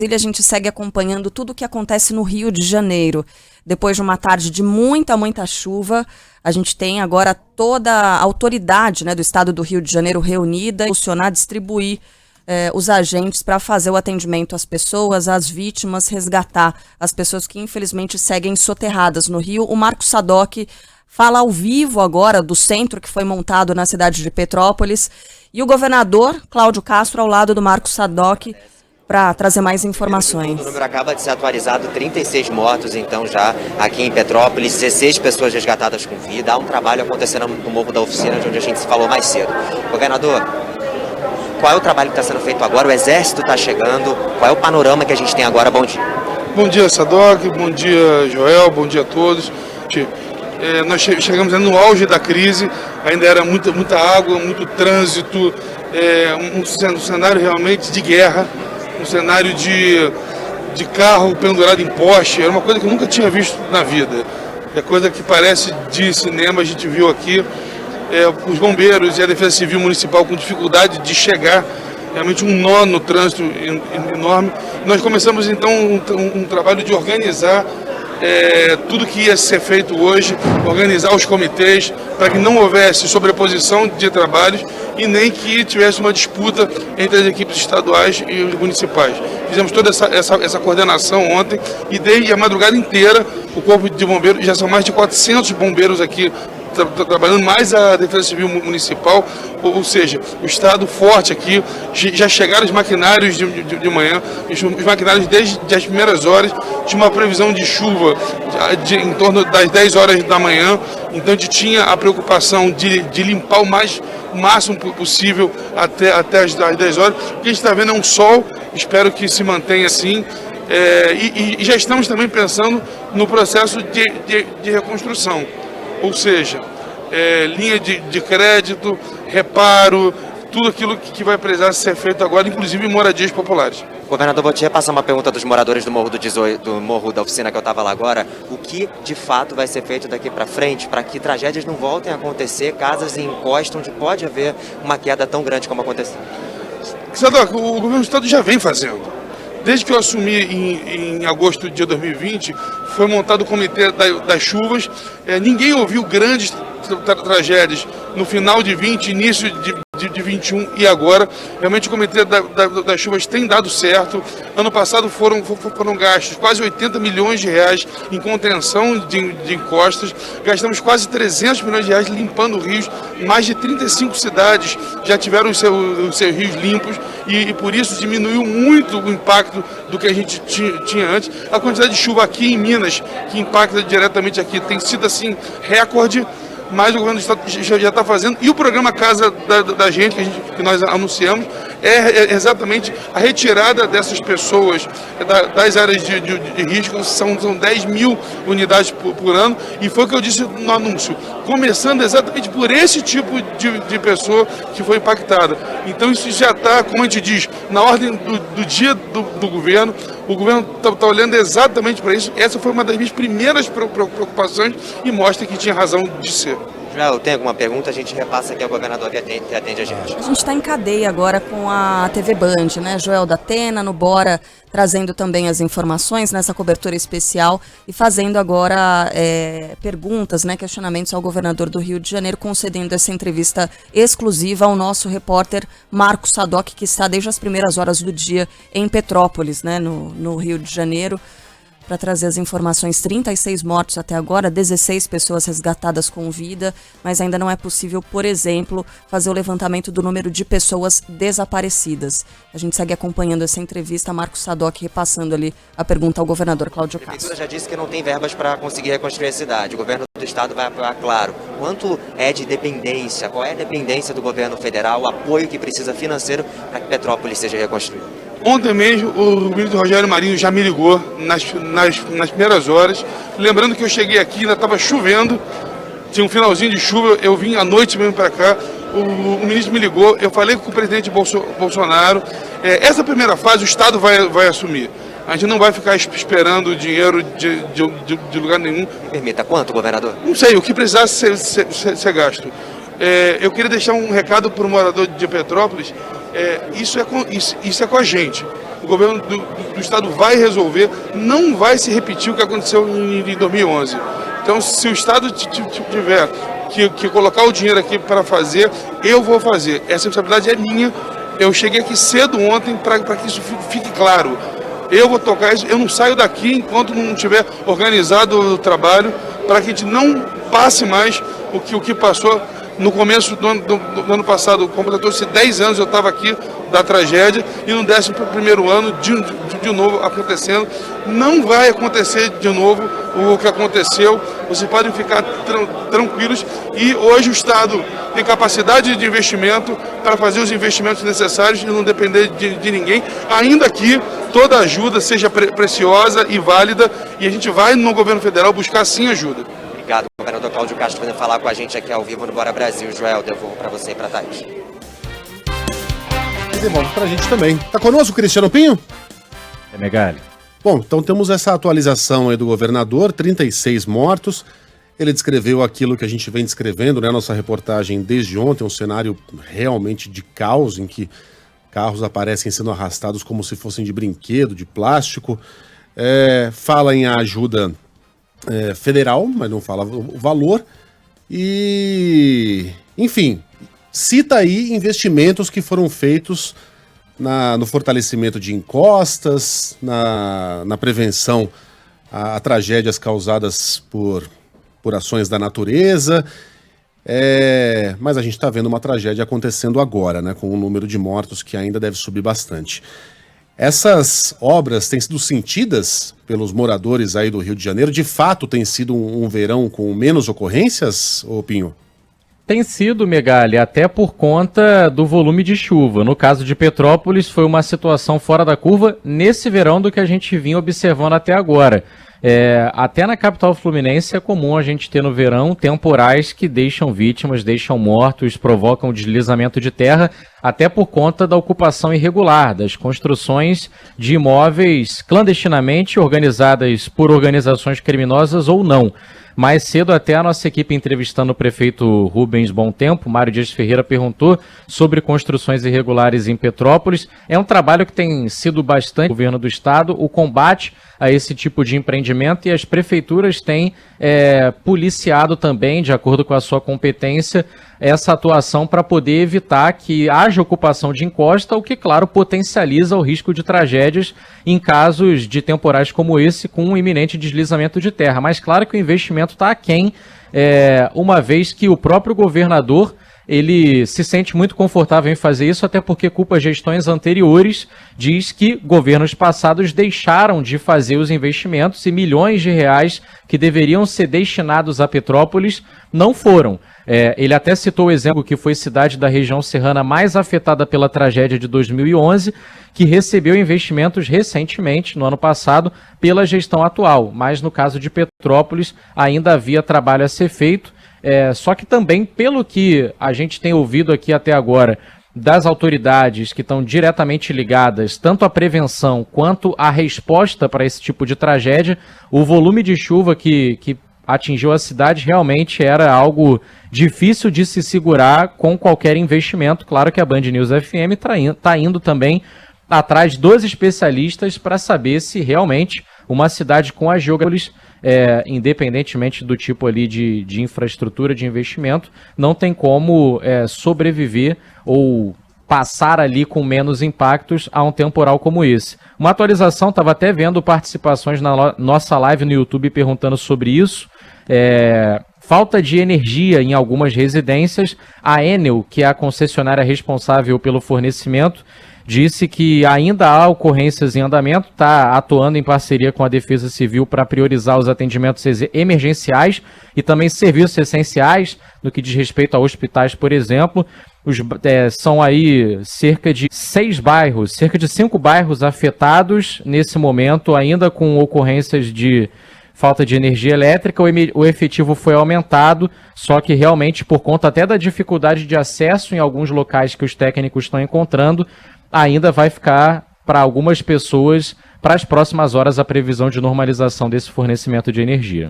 A gente segue acompanhando tudo o que acontece no Rio de Janeiro. Depois de uma tarde de muita chuva, a gente tem agora toda a autoridade, né, do estado do Rio de Janeiro reunida, funcionar, distribuir os agentes para fazer o atendimento às pessoas, às vítimas, resgatar as pessoas que infelizmente seguem soterradas no Rio. O Marco Sadoc fala ao vivo agora do centro que foi montado na cidade de Petrópolis e o governador Cláudio Castro ao lado do Marco Sadoc para trazer mais informações. O número acaba de ser atualizado, 36 mortos então já aqui em Petrópolis, 16 pessoas resgatadas com vida. Há um trabalho acontecendo no Morro da Oficina, de onde a gente se falou mais cedo. Governador, qual é o trabalho que está sendo feito agora? O Exército está chegando, qual é o panorama que a gente tem agora? Bom dia. Bom dia, Sadoc, bom dia, Joel, bom dia a todos. Nós chegamos no auge da crise, ainda era muita água, muito trânsito, um cenário realmente de guerra, um cenário de carro pendurado em poste, era uma coisa que eu nunca tinha visto na vida. É coisa que parece de cinema, a gente viu aqui os bombeiros e a Defesa Civil Municipal com dificuldade de chegar, realmente um nó no trânsito enorme. Nós começamos então um trabalho de organizar tudo que ia ser feito hoje, organizar os comitês para que não houvesse sobreposição de trabalhos e nem que tivesse uma disputa entre as equipes estaduais e os municipais. Fizemos toda essa coordenação ontem e desde a madrugada inteira o Corpo de Bombeiros, já são mais de 400 bombeiros aqui trabalhando, mais a Defesa Civil Municipal, ou seja, o Estado forte aqui. Já chegaram os maquinários de manhã, os maquinários desde as primeiras horas, tinha uma previsão de chuva em torno das 10 horas da manhã, então a gente tinha a preocupação de limpar o máximo possível até as 10 horas. O que a gente está vendo é um sol, espero que se mantenha assim, e já estamos também pensando no processo de reconstrução. Ou seja, linha de crédito, reparo, tudo aquilo que vai precisar ser feito agora, inclusive em moradias populares. Governador, vou te repassar uma pergunta dos moradores do Morro da Oficina que eu estava lá agora. O que, de fato, vai ser feito daqui para frente para que tragédias não voltem a acontecer, casas em encosta onde pode haver uma queda tão grande como aconteceu? Sadoc, o governo do estado já vem fazendo. Desde que eu assumi em agosto de 2020, foi montado o Comitê das Chuvas. Ninguém ouviu grandes tragédias no final de 20, início de 21 e agora. Realmente o Comitê das Chuvas tem dado certo. Ano passado foram gastos quase 80 milhões de reais em contenção de encostas. Gastamos quase 300 milhões de reais limpando rios. Mais de 35 cidades já tiveram os seus rios limpos e por isso diminuiu muito o impacto do que a gente tinha antes. A quantidade de chuva aqui em Minas, que impacta diretamente aqui, tem sido assim recorde, mas o governo do estado já está fazendo. E o programa Casa da Gente, que nós anunciamos, é exatamente a retirada dessas pessoas das áreas de risco. São 10 mil unidades por ano, e foi o que eu disse no anúncio, começando exatamente por esse tipo de pessoa que foi impactada. Então isso já está, como a gente diz, na ordem do dia do governo. O governo está olhando exatamente para isso. Essa foi uma das minhas primeiras preocupações e mostra que tinha razão de ser. Joel, tem alguma pergunta? A gente repassa aqui ao governador que atende a gente. A gente está em cadeia agora com a TV Band, né? Joel da Atena, no Bora, trazendo também as informações nessa cobertura especial e fazendo agora perguntas, né, questionamentos ao governador do Rio de Janeiro, concedendo essa entrevista exclusiva ao nosso repórter Marco Sadoc, que está desde as primeiras horas do dia em Petrópolis, né, no Rio de Janeiro, para trazer as informações. 36 mortos até agora, 16 pessoas resgatadas com vida, mas ainda não é possível, por exemplo, fazer o levantamento do número de pessoas desaparecidas. A gente segue acompanhando essa entrevista, Marco Sadoc repassando ali a pergunta ao governador Cláudio Castro. A prefeitura já disse que não tem verbas para conseguir reconstruir a cidade. O governo do estado vai apoiar, claro. Quanto é de dependência? Qual é a dependência do governo federal, o apoio que precisa financeiro para que Petrópolis seja reconstruída? Ontem mesmo o ministro Rogério Marinho já me ligou nas primeiras horas, lembrando que eu cheguei aqui, ainda estava chovendo, tinha um finalzinho de chuva, eu vim à noite mesmo para cá, o ministro me ligou, eu falei com o presidente Bolsonaro, essa primeira fase o Estado vai assumir. A gente não vai ficar esperando dinheiro de lugar nenhum. Me permita, quanto, governador? Não sei, o que precisar ser gasto. Eu queria deixar um recado para o morador de Petrópolis. Isso é com a gente. O governo do estado vai resolver, não vai se repetir o que aconteceu em 2011. Então, se o estado tiver que colocar o dinheiro aqui para fazer, eu vou fazer. Essa responsabilidade é minha. Eu cheguei aqui cedo ontem para que isso fique claro. Eu vou tocar isso, eu não saio daqui enquanto não tiver organizado o trabalho, para que a gente não passe mais o que passou no começo do ano passado. Completou-se 10 anos, eu estava aqui da tragédia, e no 11º ano, de novo acontecendo. Não vai acontecer de novo o que aconteceu, vocês podem ficar tranquilos, e hoje o Estado tem capacidade de investimento para fazer os investimentos necessários e não depender de ninguém, ainda que toda ajuda seja preciosa e válida, e a gente vai no governo federal buscar sim ajuda. Obrigado, governador Cláudio Castro, vindo falar com a gente aqui ao vivo no Bora Brasil. Joel, devolvo para você e para a Thaís. E devolve para a gente também. Tá conosco, Cristiano Pinho? É Megali. Bom, então temos essa atualização aí do governador, 36 mortos. Ele descreveu aquilo que a gente vem descrevendo, né? Nossa reportagem desde ontem, um cenário realmente de caos, em que carros aparecem sendo arrastados como se fossem de brinquedo, de plástico. Fala em ajuda federal, mas não fala o valor. E, enfim, cita aí investimentos que foram feitos no fortalecimento de encostas, na prevenção a tragédias causadas por ações da natureza. Mas a gente está vendo uma tragédia acontecendo agora, né, com um número de mortos que ainda deve subir bastante. Essas obras têm sido sentidas pelos moradores aí do Rio de Janeiro? De fato tem sido um verão com menos ocorrências, ô Pinho? Tem sido, Megali, até por conta do volume de chuva. No caso de Petrópolis, foi uma situação fora da curva nesse verão do que a gente vinha observando até agora. Até na capital fluminense é comum a gente ter no verão temporais que deixam vítimas, deixam mortos, provocam deslizamento de terra, até por conta da ocupação irregular, das construções de imóveis clandestinamente organizadas por organizações criminosas ou não. Mais cedo até a nossa equipe entrevistando o prefeito Rubens Bom Tempo, Mário Dias Ferreira, perguntou sobre construções irregulares em Petrópolis. É um trabalho que tem sido bastante do governo do estado, o combate a esse tipo de empreendimento, e as prefeituras têm policiado também, de acordo com a sua competência, essa atuação para poder evitar que haja ocupação de encosta, o que, claro, potencializa o risco de tragédias em casos de temporais como esse, com um iminente deslizamento de terra. Mas claro que o investimento está aquém, uma vez que o próprio governador ele se sente muito confortável em fazer isso, até porque culpa gestões anteriores, diz que governos passados deixaram de fazer os investimentos e milhões de reais que deveriam ser destinados a Petrópolis não foram. Ele até citou o exemplo que foi cidade da região serrana mais afetada pela tragédia de 2011, que recebeu investimentos recentemente, no ano passado, pela gestão atual. Mas no caso de Petrópolis ainda havia trabalho a ser feito. Só que também, pelo que a gente tem ouvido aqui até agora das autoridades que estão diretamente ligadas tanto à prevenção quanto à resposta para esse tipo de tragédia, o volume de chuva que atingiu a cidade realmente era algo difícil de se segurar com qualquer investimento. Claro que a Band News FM está indo também atrás dos especialistas para saber se realmente uma cidade com a geografia, independentemente do tipo ali de infraestrutura, de investimento, não tem como sobreviver ou passar ali com menos impactos a um temporal como esse. Uma atualização, estava até vendo participações na nossa live no YouTube perguntando sobre isso. Falta de energia em algumas residências. A Enel, que é a concessionária responsável pelo fornecimento, disse que ainda há ocorrências em andamento, está atuando em parceria com a Defesa Civil para priorizar os atendimentos emergenciais e também serviços essenciais, no que diz respeito a hospitais, por exemplo. São aí cerca de 5 bairros afetados nesse momento, ainda com ocorrências de falta de energia elétrica. O efetivo foi aumentado, só que realmente por conta até da dificuldade de acesso em alguns locais que os técnicos estão encontrando, ainda vai ficar para algumas pessoas, para as próximas horas, a previsão de normalização desse fornecimento de energia.